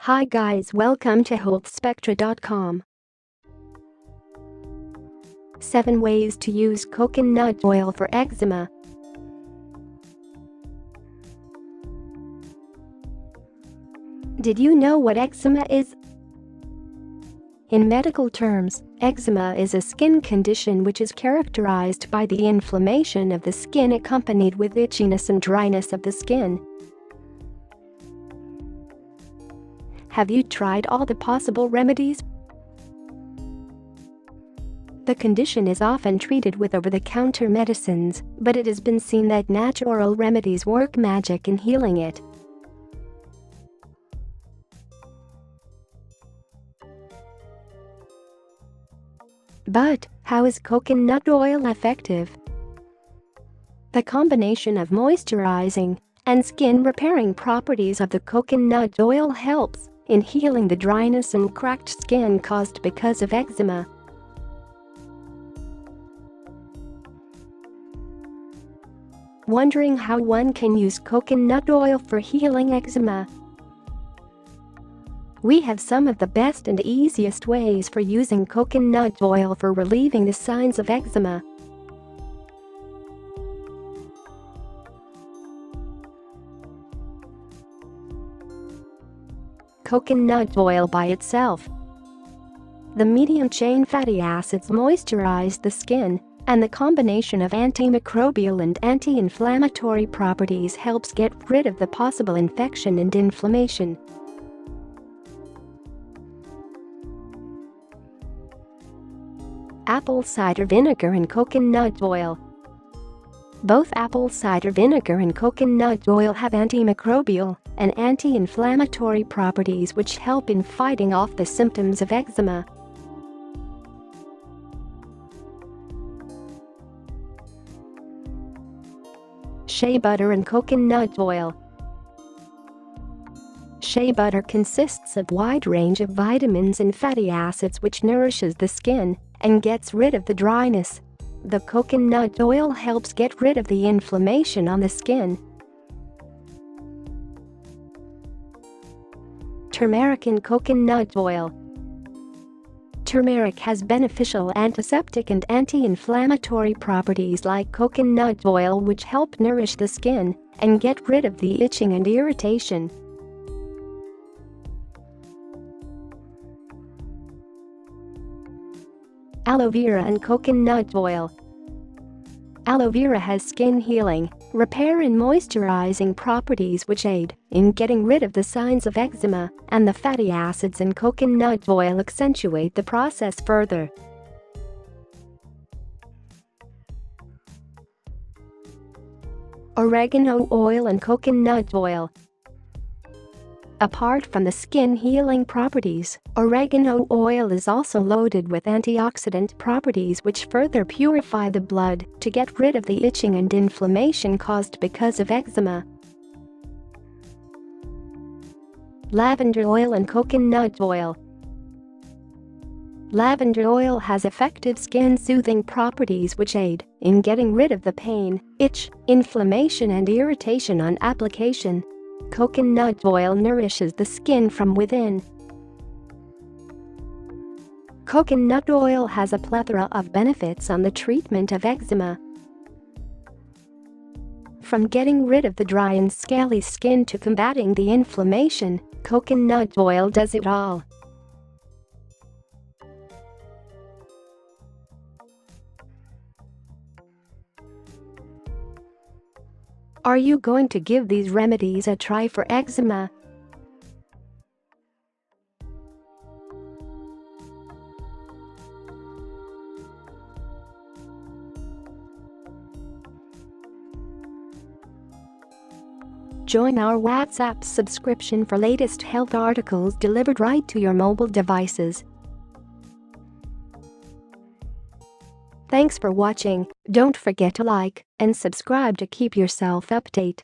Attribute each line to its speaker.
Speaker 1: Hi guys, welcome to healthspectra.com. 7 ways to use coconut oil for eczema. Did you know what eczema is? In medical terms, eczema is a skin condition which is characterized by the inflammation of the skin accompanied with itchiness and dryness of the skin. Have you tried all the possible remedies? The condition is often treated with over-the-counter medicines, but it has been seen that natural remedies work magic in healing it. But how is coconut oil effective? The combination of moisturizing and skin-repairing properties of the coconut oil helps in healing the dryness and cracked skin caused because of eczema. Wondering how one can use coconut oil for healing eczema? We have some of the best and easiest ways for using coconut oil for relieving the signs of eczema. Coconut oil by itself. The medium-chain fatty acids moisturize the skin, and the combination of antimicrobial and anti-inflammatory properties helps get rid of the possible infection and inflammation. Apple cider vinegar and coconut oil. Both apple cider vinegar and coconut oil have antimicrobial and anti-inflammatory properties which help in fighting off the symptoms of eczema. Shea butter and coconut oil. Shea butter consists of a wide range of vitamins and fatty acids which nourishes the skin and gets rid of the dryness. The coconut oil helps get rid of the inflammation on the skin. Turmeric and coconut oil. Turmeric has beneficial antiseptic and anti-inflammatory properties like coconut oil which help nourish the skin and get rid of the itching and irritation. Aloe vera and coconut oil. Aloe vera has skin healing, repair and moisturizing properties which aid in getting rid of the signs of eczema, and the fatty acids in coconut oil accentuate the process further. Oregano oil and coconut oil. Apart from the skin healing properties, oregano oil is also loaded with antioxidant properties which further purify the blood to get rid of the itching and inflammation caused because of eczema. Lavender oil and coconut oil. Lavender oil has effective skin-soothing properties which aid in getting rid of the pain, itch, inflammation and irritation on application. Coconut oil nourishes the skin from within. Coconut oil has a plethora of benefits on the treatment of eczema. From getting rid of the dry and scaly skin to combating the inflammation, coconut oil does it all. Are you going to give these remedies a try for eczema? Join our WhatsApp subscription for latest health articles delivered right to your mobile devices. Thanks for watching. Don't forget to like and subscribe to keep yourself updated.